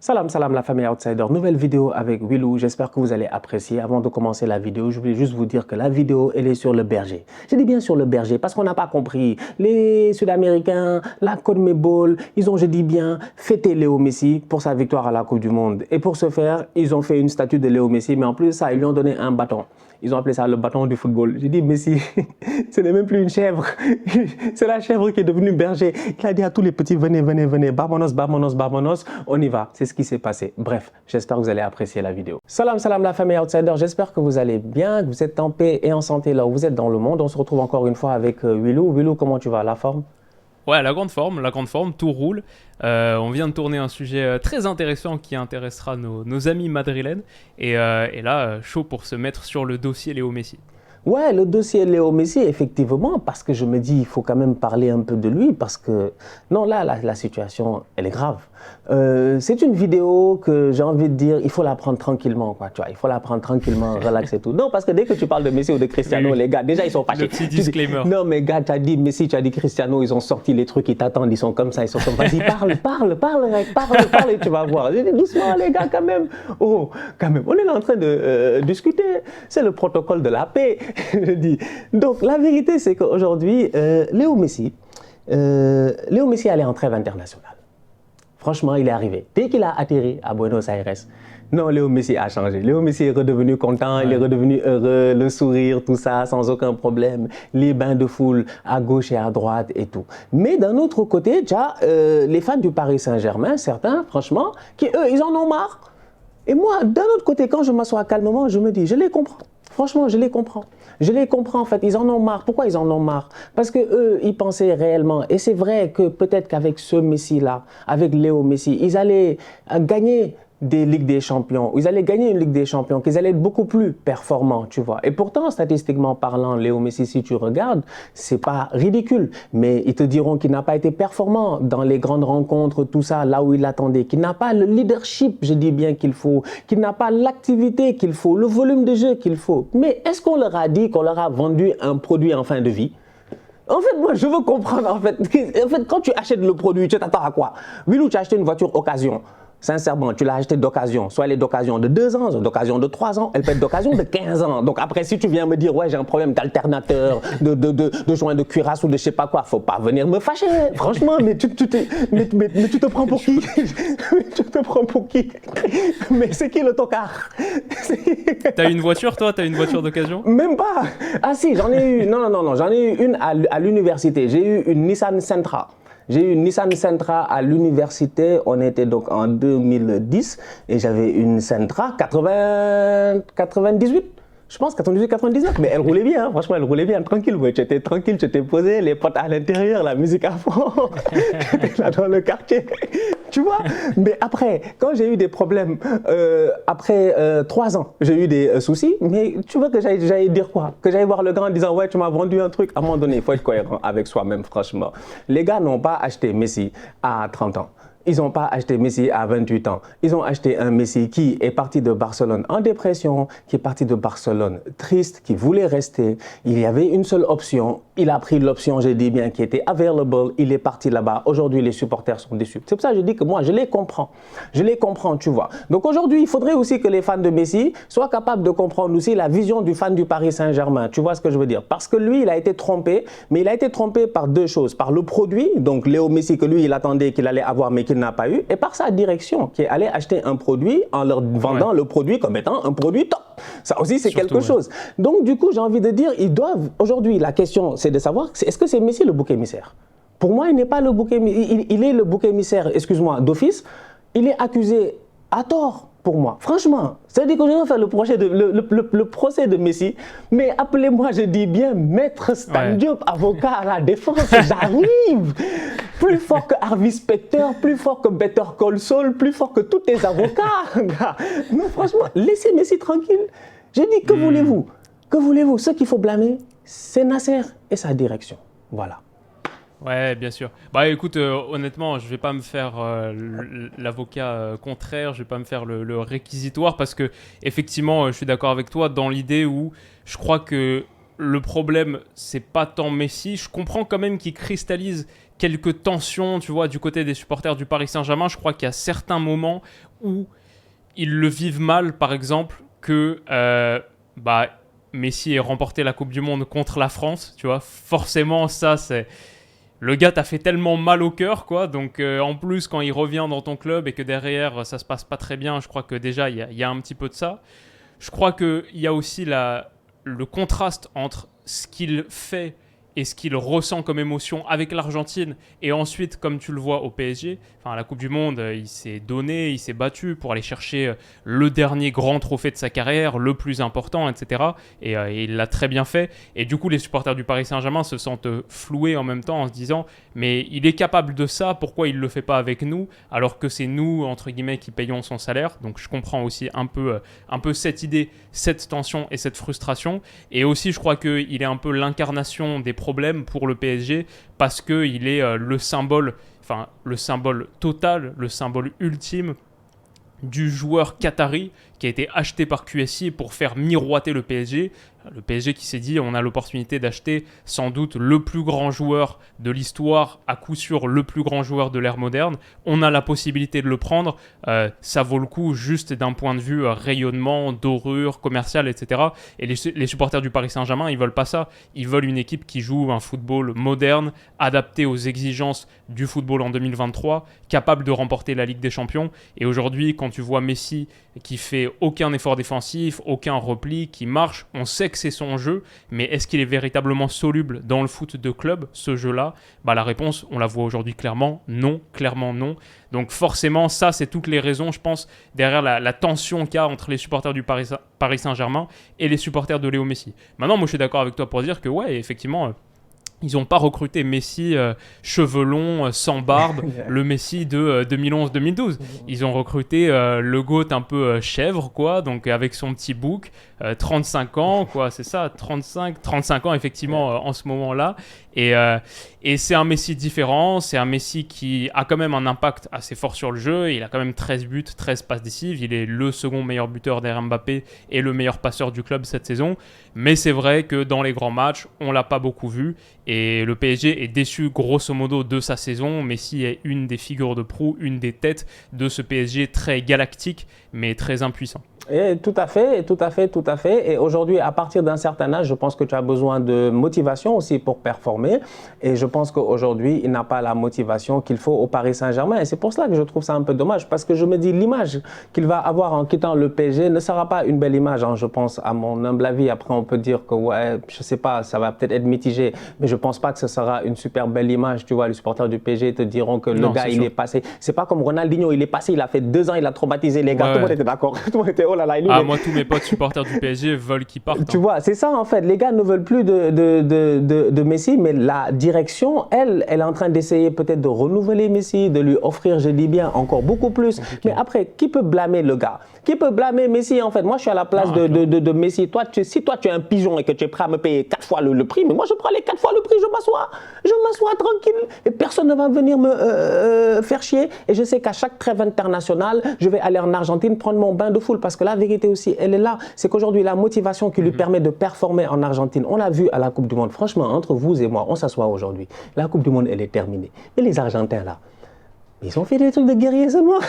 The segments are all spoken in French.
Salam, salam la famille Outsider, nouvelle vidéo avec Willou, j'espère que vous allez apprécier. Avant de commencer la vidéo, je voulais juste vous dire que la vidéo, elle est sur le berger. Je dis bien sur le berger parce qu'on n'a pas compris. Les Sud-Américains, la CONMEBOL, ils ont, je dis bien, fêté Léo Messi pour sa victoire à la Coupe du Monde. Et pour ce faire, ils ont fait une statue de Léo Messi, mais en plus de ça, ils lui ont donné un bâton. Ils ont appelé ça le bâton du football. J'ai dit, Messi, ce n'est même plus une chèvre. C'est la chèvre qui est devenue berger. Il a dit à tous les petits, venez, venez, venez, bamonos, bamonos, bamonos. On y va. C'est ce qui s'est passé. Bref, j'espère que vous allez apprécier la vidéo. Salam, salam la famille Outsider. J'espère que vous allez bien, que vous êtes en paix et en santé là où vous êtes dans le monde. On se retrouve encore une fois avec Willou. Willou, comment tu vas? La forme? Ouais, la grande forme, tout roule. On vient de tourner un sujet très intéressant qui intéressera nos amis madrilènes. Et là, chaud pour se mettre sur le dossier Léo Messi. Ouais, le dossier Léo Messi, effectivement, parce que je me dis, il faut quand même parler un peu de lui, parce que, non, là, la situation, elle est grave. C'est une vidéo que j'ai envie de dire, il faut la prendre tranquillement, quoi, tu vois, il faut la prendre tranquillement, relax et tout. Non, parce que dès que tu parles de Messi ou de Cristiano, oui, les gars, déjà, ils sont fâchés. Le petit disclaimer. Non, mais gars, tu as dit Messi, tu as dit Cristiano, ils ont sorti les trucs, ils t'attendent, ils sont comme ça, ils sont comme, vas-y, parle, et tu vas voir. Doucement, les gars, quand même. Oh, quand même, on est là en train de discuter, c'est le protocole de la paix. Je dis. Donc, la vérité, c'est qu'aujourd'hui, Léo Messi allait en trêve internationale. Franchement, il est arrivé. Dès qu'il a atterri à Buenos Aires, non, Léo Messi a changé. Léo Messi est redevenu content, il est redevenu heureux, le sourire, tout ça, sans aucun problème. Les bains de foule à gauche et à droite et tout. Mais d'un autre côté, tu as les fans du Paris Saint-Germain, certains, franchement, qui, eux, ils en ont marre. Et moi, d'un autre côté, quand je m'assois calmement, je me dis, je les comprends. Franchement, je les comprends. Je les comprends, en fait. Ils en ont marre. Pourquoi ils en ont marre? Parce qu'eux, ils pensaient réellement, et c'est vrai que peut-être qu'avec ce Messi-là, avec Léo Messi, ils allaient gagner des Ligues des Champions, ils allaient gagner une Ligue des Champions, qu'ils allaient être beaucoup plus performants, tu vois. Et pourtant, statistiquement parlant, Léo Messi, si tu regardes, c'est pas ridicule, mais ils te diront qu'il n'a pas été performant dans les grandes rencontres, tout ça, là où il attendait, qu'il n'a pas le leadership, je dis bien qu'il faut, qu'il n'a pas l'activité qu'il faut, le volume de jeu qu'il faut. Mais est-ce qu'on leur a dit qu'on leur a vendu un produit en fin de vie? En fait, moi, je veux comprendre, en fait, quand tu achètes le produit, tu t'attends à quoi? Willou, tu as acheté une voiture occasion. Sincèrement, tu l'as acheté d'occasion. Soit elle est d'occasion de 2 ans, d'occasion de 3 ans, elle peut être d'occasion de 15 ans. Donc après, si tu viens me dire, ouais, j'ai un problème d'alternateur, de joint de cuirasse ou de je sais pas quoi, faut pas venir me fâcher. Franchement, mais tu te prends pour qui? Tu te prends pour qui? Mais c'est qui le tocard? T'as une voiture, toi? T'as une voiture d'occasion? Même pas. Ah si, j'en ai eu. Non, j'en ai eu une à l'université. J'ai eu une Nissan Sentra. J'ai eu une Nissan Sentra à l'université, on était donc en 2010 et j'avais une Sentra 98. Je pense 98-99, mais elle roulait bien, hein. Franchement, elle roulait bien, tranquille. Ouais. Tu étais tranquille, tu t'es posé, les potes à l'intérieur, la musique à fond. Tu étais là dans le quartier, tu vois. Mais après, quand j'ai eu des problèmes, après 3 ans, j'ai eu des soucis, mais tu vois que j'allais dire quoi? Que j'allais voir le grand en disant, ouais, tu m'as vendu un truc. À un moment donné, il faut être cohérent avec soi-même, franchement. Les gars n'ont pas acheté Messi à 30 ans. Ils n'ont pas acheté Messi à 28 ans. Ils ont acheté un Messi qui est parti de Barcelone en dépression, qui est parti de Barcelone triste, qui voulait rester. Il y avait une seule option. Il a pris l'option, je dis bien, qui était available. Il est parti là-bas. Aujourd'hui, les supporters sont déçus. C'est pour ça que je dis que moi, je les comprends. Je les comprends, tu vois. Donc aujourd'hui, il faudrait aussi que les fans de Messi soient capables de comprendre aussi la vision du fan du Paris Saint-Germain. Tu vois ce que je veux dire? Parce que lui, il a été trompé, mais il a été trompé par 2 choses. Par le produit, donc Léo Messi, que lui, il attendait qu'il allait avoir, mais qu'il n'a pas eu, et par sa direction, qui est allée acheter un produit en leur vendant le produit comme étant un produit top. Ça aussi, c'est quelque chose. Donc, du coup, j'ai envie de dire, ils doivent, aujourd'hui, la question, c'est de savoir, est-ce que c'est Messi le bouc émissaire? Pour moi, il n'est pas le bouc émissaire, il est le bouc émissaire, excuse-moi, d'office. Il est accusé à tort. Pour moi, franchement, c'est-à-dire que je vais faire le procès de Messi, mais appelez-moi, je dis bien, maître Stan Diop, avocat à la défense, j'arrive. Plus fort que Harvey Specter, plus fort que Better Call Saul, plus fort que tous tes avocats. Non, franchement, laissez Messi tranquille. J'ai dit, que voulez-vous? Que voulez-vous? Ce qu'il faut blâmer, c'est Nasser et sa direction. Voilà. Ouais, bien sûr. Bah écoute, honnêtement, je vais pas me faire l'avocat contraire, je vais pas me faire le réquisitoire parce que effectivement, je suis d'accord avec toi dans l'idée où je crois que le problème, c'est pas tant Messi. Je comprends quand même qu'il cristallise quelques tensions, tu vois, du côté des supporters du Paris Saint-Germain. Je crois qu'il y a certains moments où ils le vivent mal, par exemple, que Messi ait remporté la Coupe du Monde contre la France, tu vois. Forcément, ça, c'est... Le gars t'a fait tellement mal au cœur, quoi. Donc, en plus, quand il revient dans ton club et que derrière, ça se passe pas très bien, je crois que déjà, il y a un petit peu de ça. Je crois qu'il y a aussi le contraste entre ce qu'il fait et ce qu'il ressent comme émotion avec l'Argentine et ensuite, comme tu le vois au PSG, à la Coupe du Monde, il s'est donné, il s'est battu pour aller chercher le dernier grand trophée de sa carrière, le plus important, etc. Et il l'a très bien fait. Et du coup, les supporters du Paris Saint-Germain se sentent floués en même temps en se disant « Mais il est capable de ça, pourquoi il ne le fait pas avec nous alors que c'est nous, entre guillemets, qui payons son salaire ?» Donc je comprends aussi un peu cette idée, cette tension et cette frustration. Et aussi, je crois qu'il est un peu l'incarnation des problème pour le PSG parce qu'il est le symbole total, le symbole ultime du joueur qatari qui a été acheté par QSI pour faire miroiter le PSG. Le PSG qui s'est dit on a l'opportunité d'acheter sans doute le plus grand joueur de l'histoire, à coup sûr le plus grand joueur de l'ère moderne. On a la possibilité de le prendre. Ça vaut le coup juste d'un point de vue rayonnement, dorure, commercial, etc. Et les supporters du Paris Saint-Germain, ils veulent pas ça. Ils veulent une équipe qui joue un football moderne, adapté aux exigences du football en 2023, capable de remporter la Ligue des Champions. Et aujourd'hui, quand tu vois Messi qui fait aucun effort défensif, aucun repli, qui marche, on sait que c'est son jeu, mais est-ce qu'il est véritablement soluble dans le foot de club, ce jeu-là ? La réponse, on la voit aujourd'hui clairement non. Donc forcément, ça, c'est toutes les raisons, je pense, derrière la tension qu'il y a entre les supporters du Paris Saint-Germain et les supporters de Léo Messi. Maintenant, moi, je suis d'accord avec toi pour dire que, ouais, effectivement... Ils n'ont pas recruté Messi cheveux longs, sans barbe, le Messi de 2011-2012. Ils ont recruté le GOAT un peu chèvre, quoi, donc avec son petit bouc, 35 ans, quoi, c'est ça, 35 ans effectivement en ce moment-là. Et c'est un Messi différent, c'est un Messi qui a quand même un impact assez fort sur le jeu. Il a quand même 13 buts, 13 passes décisives. Il est le second meilleur buteur derrière Mbappé et le meilleur passeur du club cette saison. Mais c'est vrai que dans les grands matchs, on ne l'a pas beaucoup vu. Et le PSG est déçu grosso modo de sa saison. Messi est une des figures de proue, une des têtes de ce PSG très galactique, mais très impuissant. Et tout à fait. Et aujourd'hui, à partir d'un certain âge, je pense que tu as besoin de motivation aussi pour performer. Et je pense qu'aujourd'hui, il n'a pas la motivation qu'il faut au Paris Saint-Germain. Et c'est pour cela que je trouve ça un peu dommage. Parce que je me dis, l'image qu'il va avoir en quittant le PSG ne sera pas une belle image, je pense, à mon humble avis. Après, on peut dire que, ouais, je sais pas, ça va peut-être être mitigé. Mais je pense pas que ce sera une super belle image. Tu vois, les supporters du PSG te diront que le gars, il est passé. C'est pas comme Ronaldinho, il est passé, il a fait 2 ans, il a traumatisé les gars. Ouais. Tout le monde était d'accord. Tout le monde était, oh là là. Moi, tous mes potes supporters du PSG veulent qu'il parte. Tu vois, c'est ça en fait. Les gars ne veulent plus de Messi, mais la direction, elle est en train d'essayer peut-être de renouveler Messi, de lui offrir, je dis bien, encore beaucoup plus. Okay. Mais après, qui peut blâmer le gars ? Qui peut blâmer Messi en fait ? Moi, je suis à la place de Messi. Si toi, tu es un pigeon et que tu es prêt à me payer 4 fois le prix, mais moi, je prends les 4 fois le prix, je m'assois tranquille et personne ne va venir me faire chier. Et je sais qu'à chaque trêve internationale, je vais aller en Argentine prendre mon bain de foule parce que la vérité aussi, elle est là. C'est qu'aujourd'hui, la motivation qui lui permet de performer en Argentine, on l'a vu à la Coupe du Monde. Franchement, entre vous et moi, on s'assoit aujourd'hui. La Coupe du Monde, elle est terminée. Mais les Argentins, là, ils ont fait des trucs de guerriers seulement.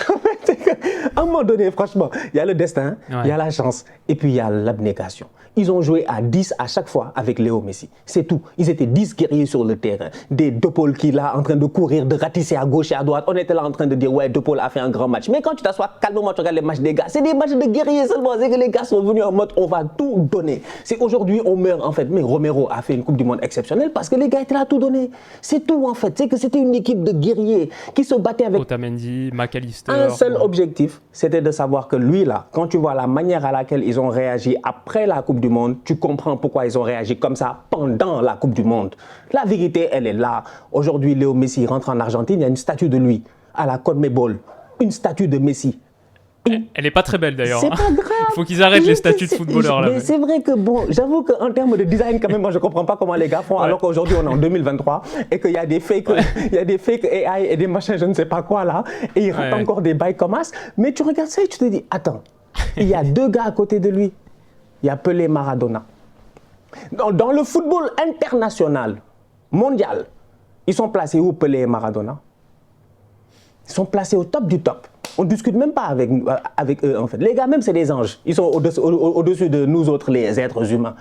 À un moment donné, franchement, il y a le destin, il y a la chance et puis il y a l'abnégation. Ils ont joué à 10 à chaque fois avec Léo Messi. C'est tout. Ils étaient 10 guerriers sur le terrain. Des De Paul qui là en train de courir, de ratisser à gauche et à droite. On était là en train de dire ouais, De Paul a fait un grand match. Mais quand tu t'assois calmement, tu regardes les matchs des gars. C'est des matchs de guerriers seulement. C'est que les gars sont venus en mode on va tout donner. C'est aujourd'hui on meurt en fait. Mais Romero a fait une Coupe du Monde exceptionnelle parce que les gars étaient là à tout donner. C'est tout en fait. C'est que c'était une équipe de guerriers qui se battait avec Otamendi, McAllister. Un seul objectif, c'était de savoir que lui là, quand tu vois la manière à laquelle ils ont réagi après la Coupe du Monde, tu comprends pourquoi ils ont réagi comme ça pendant la Coupe du Monde. La vérité, elle est là. Aujourd'hui, Léo Messi rentre en Argentine, il y a une statue de lui à la CONMEBOL. Une statue de Messi. Elle n'est pas très belle d'ailleurs. C'est pas grave. Il faut qu'ils arrêtent les statues de footballeurs là. Mais c'est vrai que bon, j'avoue qu'en termes de design quand même, moi je comprends pas comment les gars font alors qu'aujourd'hui on est en 2023 et qu'il y a des fake, il y a des fake AI et des machins je ne sais pas quoi là et ils ratent encore des bails comme as. Mais tu regardes ça et tu te dis attends, il y a 2 gars à côté de lui. Il y a Pelé, Maradona. Dans le football international, mondial, Ils sont placés où, Pelé et Maradona? Ils sont placés au top du top. On ne discute même pas avec eux, en fait. Les gars, même, c'est des anges. Ils sont au-dessus de nous autres, les êtres humains.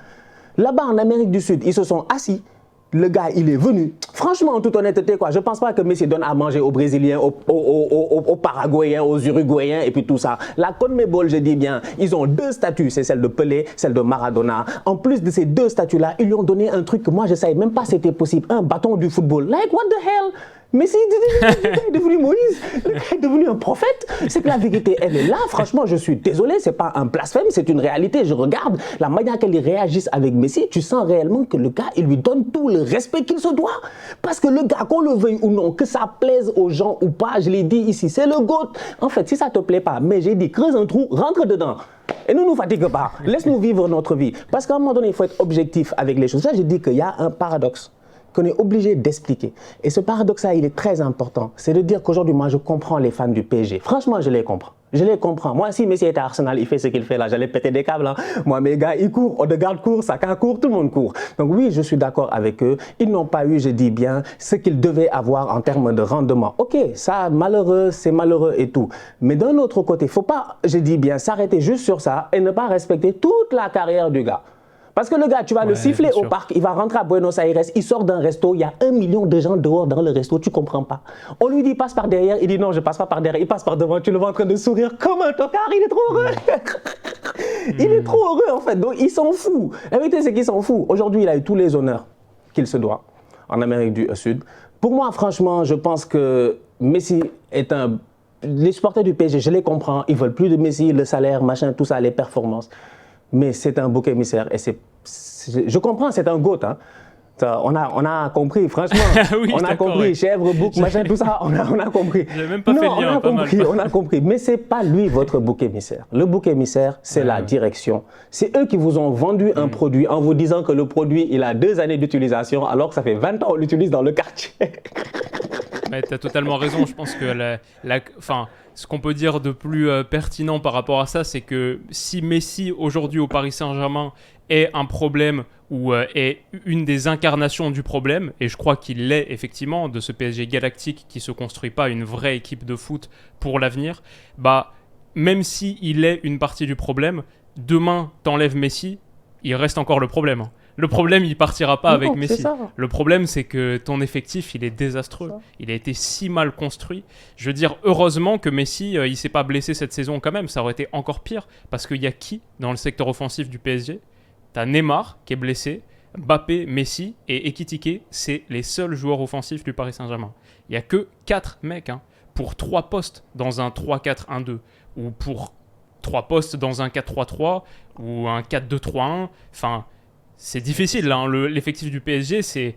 Là-bas, en Amérique du Sud, ils se sont assis. Le gars, il est venu. Franchement, en toute honnêteté, quoi, je ne pense pas que Messi donne à manger aux Brésiliens, aux Paraguayens, aux Uruguayens et puis tout ça. La CONMEBOL, je dis bien, ils ont 2 statuts. C'est celle de Pelé, celle de Maradona. En plus de ces 2 statuts-là, ils lui ont donné un truc que moi, je ne savais même pas c'était possible. Un bâton du football. Like, what the hell? Messi est devenu Moïse, le gars est devenu un prophète. C'est que la vérité, elle est là. Franchement, je suis désolé, c'est pas un blasphème, c'est une réalité. Je regarde la manière qu'elle réagisse avec Messi, tu sens réellement que le gars, il lui donne tout le respect qu'il se doit. Parce que le gars, qu'on le veuille ou non, que ça plaise aux gens ou pas, je l'ai dit ici, c'est le GOAT. En fait, si ça te plaît pas, mais j'ai dit, creuse un trou, rentre dedans. Et ne nous fatigue pas. Laisse-nous vivre notre vie. Parce qu'à un moment donné, il faut être objectif avec les choses. Là, je dis qu'il y a un paradoxe qu'on est obligé d'expliquer. Et ce paradoxe-là, il est très important. C'est de dire qu'aujourd'hui, moi, je comprends les fans du PSG. Franchement, je les comprends. Je les comprends. Moi, si Messi était à Arsenal, il fait ce qu'il fait là, j'allais péter des câbles. Hein. Moi, mes gars, ils courent, Odegaard court, Saka court, tout le monde court. Donc oui, je suis d'accord avec eux. Ils n'ont pas eu, je dis bien, ce qu'ils devaient avoir en termes de rendement. Ok, ça, malheureux, c'est malheureux et tout. Mais d'un autre côté, il ne faut pas, je dis bien, s'arrêter juste sur ça et ne pas respecter toute la carrière du gars. Parce que le gars, tu vas le siffler au parc, il va rentrer à Buenos Aires, il sort d'un resto, il y a 1 million de gens dehors dans le resto, tu ne comprends pas. On lui dit passe par derrière, il dit non, je ne passe pas par derrière, il passe par devant, tu le vois en train de sourire comme un tocard, il est trop heureux. Il est trop heureux en fait, donc il s'en fout. La vérité c'est qu'il s'en fout. Aujourd'hui, il a eu tous les honneurs qu'il se doit en Amérique du Sud. Pour moi, franchement, je pense que Messi est un... Les supporters du PSG, je les comprends, ils veulent plus de Messi, le salaire, machin, tout ça, les performances. Mais c'est un bouc émissaire et je comprends, c'est un GOAT. Hein. On a compris, franchement. Oui, on a compris, oui. Chèvre, bouc, machin, tout ça, on a compris. J'ai même pas fait le lien, on a compris. Mais ce n'est pas lui votre bouc émissaire. Le bouc émissaire, c'est la direction. C'est eux qui vous ont vendu un produit en vous disant que le produit, il a 2 années d'utilisation alors que ça fait 20 ans qu'on l'utilise dans le quartier. Tu as totalement raison. Je pense que ce qu'on peut dire de plus pertinent par rapport à ça, c'est que si Messi, aujourd'hui au Paris Saint-Germain, est un problème ou est une des incarnations du problème, et je crois qu'il l'est effectivement, de ce PSG galactique qui ne se construit pas une vraie équipe de foot pour l'avenir, bah, même s'il est une partie du problème, demain, t'enlèves Messi, il reste encore le problème. Hein. Le problème, il partira pas avec Messi. Le problème, c'est que ton effectif, il est désastreux. Il a été si mal construit. Je veux dire, heureusement que Messi, il s'est pas blessé cette saison quand même. Ça aurait été encore pire. Parce qu'il y a qui dans le secteur offensif du PSG? T'as Neymar qui est blessé, Mbappé, Messi et Ekitike. C'est les seuls joueurs offensifs du Paris Saint-Germain. Il y a que 4 mecs pour 3 postes dans un 3-4-1-2 ou pour 3 postes dans un 4-3-3 ou un 4-2-3-1. Enfin... C'est difficile, là, hein. L'effectif du PSG, c'est...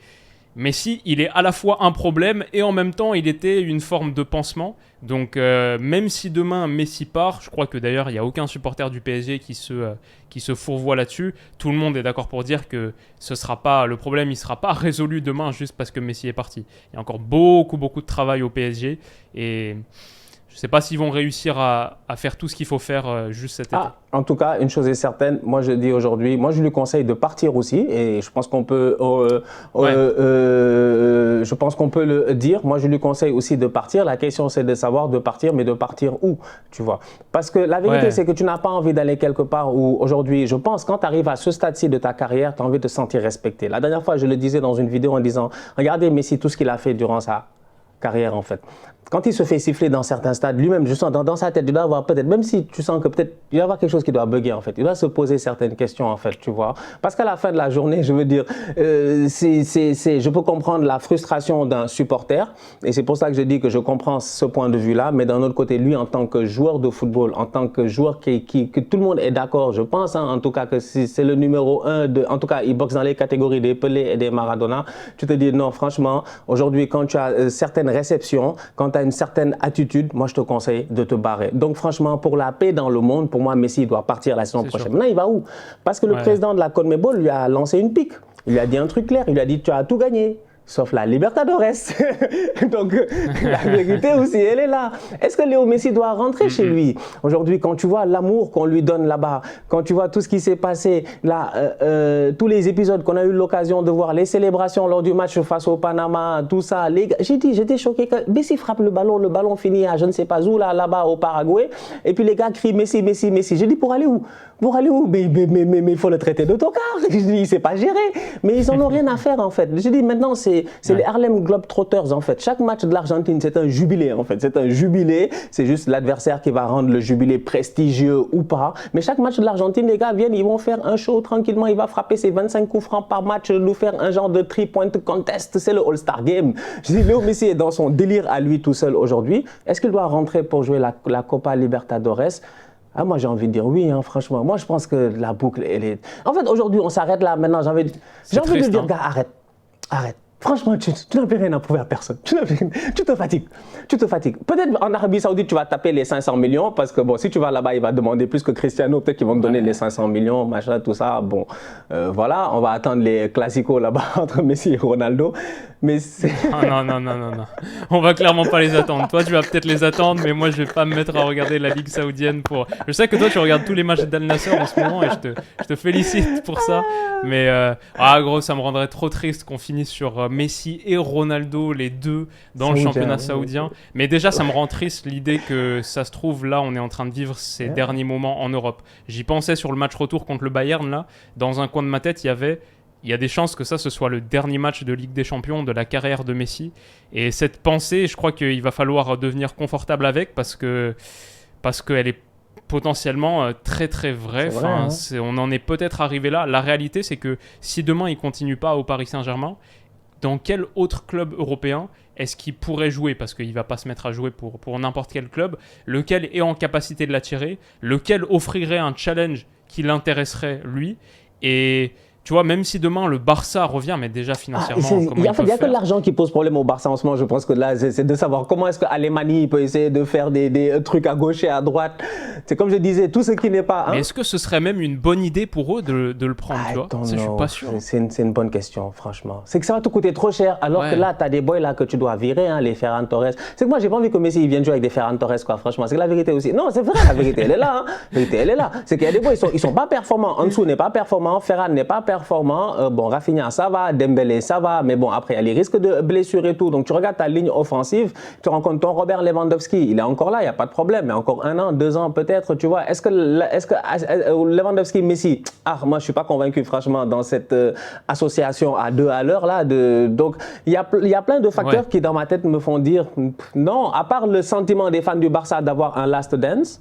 Messi, il est à la fois un problème et en même temps, il était une forme de pansement. Donc, même si demain Messi part, je crois que d'ailleurs, il n'y a aucun supporter du PSG qui se fourvoie là-dessus. Tout le monde est d'accord pour dire que le problème, il ne sera pas résolu demain juste parce que Messi est parti. Il y a encore beaucoup, beaucoup de travail au PSG et... Je ne sais pas s'ils vont réussir à faire tout ce qu'il faut faire juste cet été. En tout cas, une chose est certaine, moi je dis aujourd'hui, moi je lui conseille de partir aussi et je pense qu'on peut, je pense qu'on peut le dire. Moi je lui conseille aussi de partir. La question c'est de savoir de partir, mais de partir où, tu vois. Parce que la vérité c'est que tu n'as pas envie d'aller quelque part où aujourd'hui, je pense, quand tu arrives à ce stade-ci de ta carrière, tu as envie de te sentir respecté. La dernière fois, je le disais dans une vidéo en disant, regardez Messi, tout ce qu'il a fait durant sa carrière en fait. Quand il se fait siffler dans certains stades, lui-même, je sens dans sa tête, il doit avoir peut-être, même si tu sens que peut-être, il doit y avoir quelque chose qui doit bugger en fait. Il doit se poser certaines questions en fait, tu vois. Parce qu'à la fin de la journée, je veux dire, je peux comprendre la frustration d'un supporter et c'est pour ça que je dis que je comprends ce point de vue-là, mais d'un autre côté, lui, en tant que joueur de football, en tant que joueur que tout le monde est d'accord, je pense en tout cas que c'est le numéro 1, en tout cas, il boxe dans les catégories des Pelé et des Maradona. Tu te dis non, franchement, aujourd'hui, quand tu as certaines réceptions, quand tu as une certaine attitude, moi je te conseille de te barrer. Donc franchement, pour la paix dans le monde, pour moi, Messi doit partir la saison prochaine. Maintenant, il va où? Parce que le président de la CONMEBOL lui a lancé une pique. Il lui a dit un truc clair. Il lui a dit, tu as tout gagné. sauf la Libertadores. Donc, la vérité aussi, elle est là. Est-ce que Léo Messi doit rentrer chez lui? Aujourd'hui, quand tu vois l'amour qu'on lui donne là-bas, quand tu vois tout ce qui s'est passé, là, tous les épisodes qu'on a eu l'occasion de voir, les célébrations lors du match face au Panama, tout ça, j'étais choqué que Messi frappe le ballon finit à je ne sais pas où, là-bas au Paraguay, et puis les gars crient Messi, Messi, Messi. J'ai dit, pour aller où? Pour aller où? Mais il faut le traiter d'autocar. Je dis, il ne sait pas gérer. Mais ils n'en ont rien à faire, en fait. J'ai dit, maintenant, c'est les Harlem Globetrotters, en fait. Chaque match de l'Argentine, c'est un jubilé, en fait. C'est un jubilé. C'est juste l'adversaire qui va rendre le jubilé prestigieux ou pas. Mais chaque match de l'Argentine, les gars viennent, ils vont faire un show tranquillement. Il va frapper ses 25 coups francs par match, nous faire un genre de 3-point contest. C'est le All-Star Game. Je dis, Léo Messi est dans son délire à lui tout seul aujourd'hui. Est-ce qu'il doit rentrer pour jouer la Copa Libertadores? Ah, moi, j'ai envie de dire oui, hein, franchement. Moi, je pense que la boucle, elle est... En fait, aujourd'hui, on s'arrête là. Maintenant, j'ai envie de dire, gars, arrête. Franchement, tu n'as plus rien à prouver à personne. Tu te fatigues. Peut-être en Arabie Saoudite, tu vas taper les 500 millions parce que, bon, si tu vas là-bas, il va demander plus que Cristiano. Peut-être qu'ils vont te donner les 500 millions, machin, tout ça. Bon, voilà, on va attendre les classicos là-bas entre Messi et Ronaldo. Mais c'est... Non. On va clairement pas les attendre. Toi, tu vas peut-être les attendre, mais moi, je vais pas me mettre à regarder la Ligue saoudienne pour... Je sais que toi, tu regardes tous les matchs d'Al Nassr en ce moment et je te félicite pour ça. Mais, gros, ça me rendrait trop triste qu'on finisse sur Messi et Ronaldo, les deux, dans le championnat saoudien. Mais déjà, ça me rend triste l'idée que ça se trouve, là, on est en train de vivre ces derniers moments en Europe. J'y pensais sur le match retour contre le Bayern, là. Dans un coin de ma tête, il y a des chances que ça, ce soit le dernier match de Ligue des Champions de la carrière de Messi. Et cette pensée, je crois qu'il va falloir devenir confortable avec parce qu'elle est potentiellement très très vraie. On en est peut-être arrivé là. La réalité, c'est que si demain, il ne continue pas au Paris Saint-Germain, dans quel autre club européen est-ce qu'il pourrait jouer? Parce qu'il ne va pas se mettre à jouer pour n'importe quel club. Lequel est en capacité de l'attirer? Lequel offrirait un challenge qui l'intéresserait, lui? Et... Tu vois, même si demain le Barça revient, mais déjà financièrement, il n'y a que l'argent qui pose problème au Barça en ce moment. Je pense que là, c'est de savoir comment est-ce qu'Alemany peut essayer de faire des trucs à gauche et à droite. C'est comme je disais, tout ce qui n'est pas... Mais est-ce que ce serait même une bonne idée pour eux de le prendre, tu vois? Je suis pas sûr. C'est une bonne question, franchement. C'est que ça va te coûter trop cher, alors que là, tu as des boys là que tu dois virer, hein, les Ferran Torres. C'est que moi, j'ai pas envie que Messi vienne jouer avec des Ferran Torres, quoi, franchement. C'est que la vérité aussi. Non, c'est vrai, la vérité, elle est là. Hein. La vérité, elle est là. C'est qu'il y a des boys, ils sont pas performants. Ansu n'est pas performant, Ferran n'est pas performant. Bon, Rafinha, ça va, Dembélé, ça va, mais bon, après, il y a les risques de blessures et tout. Donc, tu regardes ta ligne offensive, tu rencontres ton Robert Lewandowski, il est encore là, il n'y a pas de problème, mais encore 1 an, 2 ans peut-être, tu vois. Est-ce que Lewandowski, Messi, moi, je ne suis pas convaincu, franchement, dans cette association à 2 à l'heure, là. Donc, il y a plein de facteurs qui, dans ma tête, me font dire non, à part le sentiment des fans du Barça d'avoir un last dance.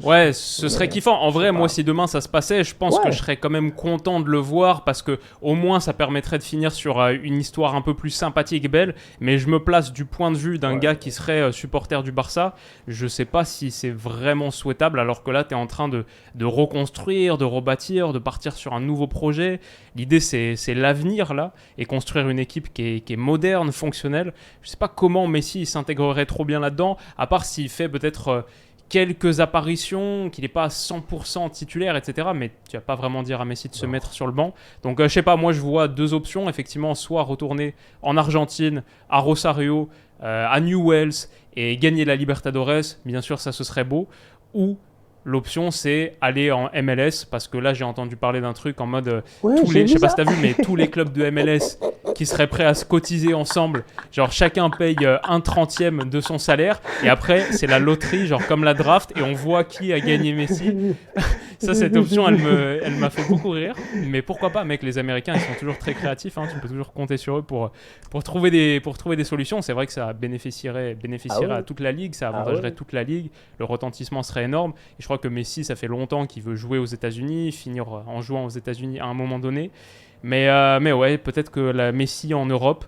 Ouais, ce serait kiffant. En vrai, moi, si demain ça se passait, je pense que je serais quand même content de le voir parce que au moins ça permettrait de finir sur une histoire un peu plus sympathique et belle. Mais je me place du point de vue d'un gars qui serait supporter du Barça. Je sais pas si c'est vraiment souhaitable alors que là, tu es en train de reconstruire, de rebâtir, de partir sur un nouveau projet. L'idée, c'est l'avenir là et construire une équipe qui est moderne, fonctionnelle. Je sais pas comment Messi s'intégrerait trop bien là-dedans, à part s'il fait peut-être... quelques apparitions, qu'il n'est pas à 100% titulaire, etc. Mais tu vas pas vraiment dire à Messi de se mettre sur le banc. Donc, je sais pas, moi, je vois 2 options. Effectivement, soit retourner en Argentine, à Rosario, à Newell's, et gagner la Libertadores. Bien sûr, ça, ce serait beau. Ou l'option, c'est aller en MLS, parce que là, j'ai entendu parler d'un truc en mode... je sais pas si tu as vu, mais tous les clubs de MLS qui seraient prêts à se cotiser ensemble. Genre, chacun paye 1/30 de son salaire. Et après, c'est la loterie, genre comme la draft, et on voit qui a gagné Messi. Ça, cette option, elle m'a fait beaucoup rire. Mais pourquoi pas, mec, les Américains, ils sont toujours très créatifs. Hein, tu peux toujours compter sur eux pour trouver des solutions. C'est vrai que ça bénéficierait à toute la Ligue, ça avantagerait toute la Ligue. Le retentissement serait énorme. Et je crois que Messi, ça fait longtemps qu'il veut jouer aux États-Unis, finir en jouant aux États-Unis à un moment donné. Mais ouais, peut-être que la Messi en Europe,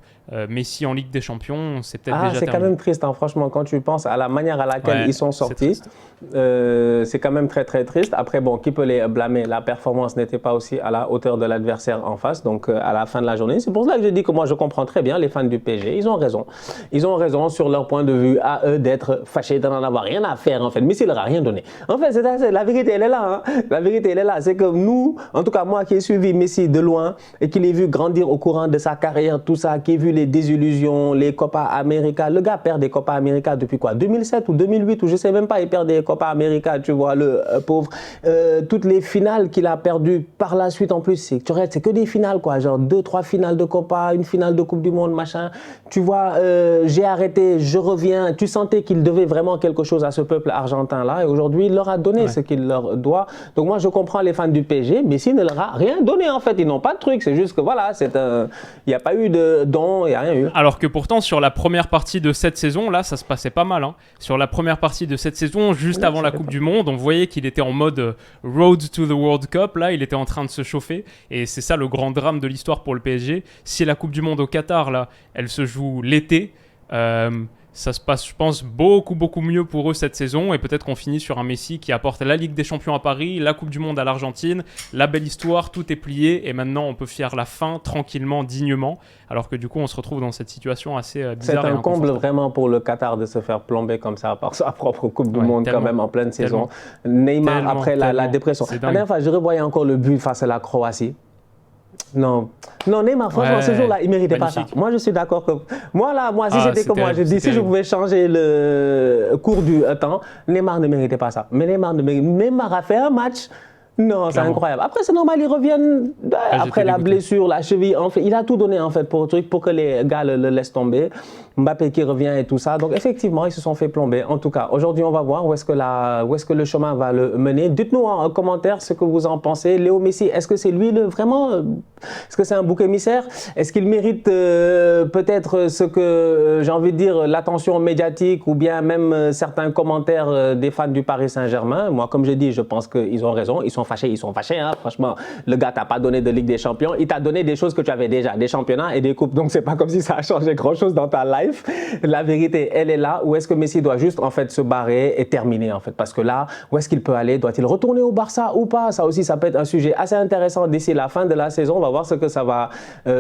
Messi en Ligue des Champions, c'est peut-être Ah, déjà c'est quand terminé. même triste, hein, franchement, quand tu penses à la manière à laquelle Ouais, ils sont c'est sortis, triste. c'est quand même très très triste. Après, bon, qui peut les blâmer? La performance n'était pas aussi à la hauteur de l'adversaire en face, donc à la fin de la journée. C'est pour ça que je dis que moi je comprends très bien les fans du PSG, ils ont raison. Ils ont raison sur leur point de vue à eux d'être fâchés, d'en avoir rien à faire en fait. Messi leur a rien donné. En fait, la vérité elle est là, hein. La vérité elle est là, c'est que nous, en tout cas moi qui ai suivi Messi de loin et qui l'ai vu grandir au courant de sa carrière, tout ça, qui ai vu les désillusions, les Copa América. Le gars perd des Copa América depuis quoi? 2007 ou 2008 ou je sais même pas, il perd des Copa América, tu vois, le pauvre. Toutes les finales qu'il a perdues par la suite en plus, c'est que des finales quoi, genre 2-3 finales de Copa, une finale de Coupe du Monde, machin. Tu vois, j'ai arrêté, je reviens. Tu sentais qu'il devait vraiment quelque chose à ce peuple argentin là et aujourd'hui il leur a donné ce qu'il leur doit. Donc moi je comprends les fans du PSG, mais s'il ne leur a rien donné en fait, ils n'ont pas de truc, c'est juste que voilà, il n'y a pas eu de don, il n'y a rien eu. Alors que pourtant, sur la première partie de cette saison, là, ça se passait pas mal. Hein. Sur la première partie de cette saison, juste avant la Coupe du Monde, on voyait qu'il était en mode Road to the World Cup. Là, il était en train de se chauffer. Et c'est ça le grand drame de l'histoire pour le PSG. Si la Coupe du Monde au Qatar, là, elle se joue l'été, ça se passe, je pense, beaucoup mieux pour eux cette saison. Et peut-être qu'on finit sur un Messi qui apporte la Ligue des Champions à Paris, la Coupe du Monde à l'Argentine, la belle histoire, tout est plié. Et maintenant, on peut faire la fin tranquillement, dignement. Alors que du coup, on se retrouve dans cette situation assez bizarre. C'est un comble vraiment pour le Qatar de se faire plomber comme ça par sa propre Coupe du Monde quand même en pleine saison. Neymar après la dépression. La dernière fois, je revoyais encore le but face à la Croatie. Non, Neymar, franchement, ce jour-là, il ne méritait pas ça. Moi, je suis d'accord que... Moi, si c'était comme moi, je dis, si je pouvais changer le cours du temps, Neymar ne méritait pas ça. Mais Neymar a fait un match... Non, c'est incroyable. Après, c'est normal, ils reviennent après la blessure, la cheville. En fait, il a tout donné en fait pour que les gars le laissent tomber. Mbappé qui revient et tout ça. Donc, effectivement, ils se sont fait plomber. En tout cas, aujourd'hui, on va voir où est-ce que le chemin va le mener. Dites-nous en commentaire ce que vous en pensez. Léo Messi, est-ce que c'est lui vraiment est-ce que c'est un bouc émissaire? Est-ce qu'il mérite peut-être ce que j'ai envie de dire, l'attention médiatique ou bien même certains commentaires des fans du Paris Saint-Germain? Moi, comme je dis, je pense qu'ils ont raison. Ils sont fâchés, hein. Franchement, le gars t'a pas donné de Ligue des Champions, il t'a donné des choses que tu avais déjà, des championnats et des coupes, donc c'est pas comme si ça a changé grand chose dans ta life. La vérité, elle est là. Où est-ce que Messi doit juste en fait se barrer et terminer en fait, parce que là, où est-ce qu'il peut aller? Doit-il retourner au Barça ou pas? Ça aussi, ça peut être un sujet assez intéressant d'ici la fin de la saison. On va voir ce que ça va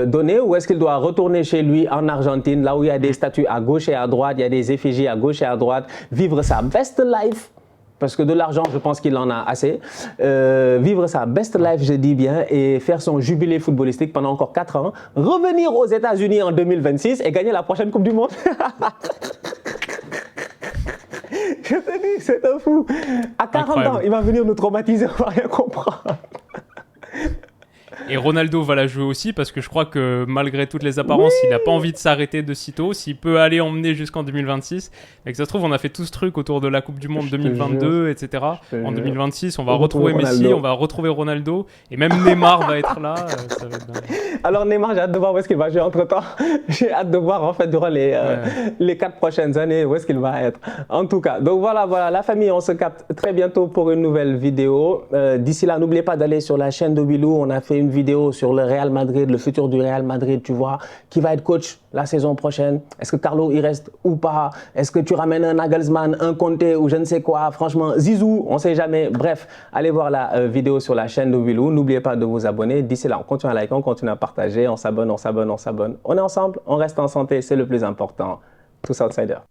donner. Ou est-ce qu'il doit retourner chez lui en Argentine, là où il y a des statues à gauche et à droite, il y a des effigies à gauche et à droite, vivre sa best life? Parce que de l'argent, je pense qu'il en a assez. Vivre sa best life, je dis bien, et faire son jubilé footballistique pendant encore 4 ans. Revenir aux États-Unis en 2026 et gagner la prochaine Coupe du Monde. Je te dis, c'est un fou. À 40 ans, il va venir nous traumatiser, on va rien comprendre. Et Ronaldo va la jouer aussi parce que je crois que malgré toutes les apparences, il n'a pas envie de s'arrêter de sitôt. S'il peut aller emmener jusqu'en 2026, et que ça se trouve, on a fait tout ce truc autour de la Coupe du Monde 2022, etc. En 2026, on va retrouver Messi, on va retrouver Ronaldo et même Neymar va être là. Ça va être dingue. Alors Neymar, j'ai hâte de voir où est-ce qu'il va jouer entre-temps. J'ai hâte de voir en fait durant les 4 prochaines années où est-ce qu'il va être. En tout cas, donc voilà, la famille, on se capte très bientôt pour une nouvelle vidéo. D'ici là, n'oubliez pas d'aller sur la chaîne de Bilou. On a fait une vidéo sur le Real Madrid, le futur du Real Madrid, tu vois, qui va être coach la saison prochaine. Est-ce que Carlo il reste ou pas? Est-ce que tu ramènes un Nagelsmann, un Conte ou je ne sais quoi? Franchement, Zizou, on ne sait jamais. Bref, allez voir la vidéo sur la chaîne de Bilou. N'oubliez pas de vous abonner. D'ici là, on continue à liker, on continue à partager, on s'abonne. On est ensemble, on reste en santé, c'est le plus important. Tous outsiders.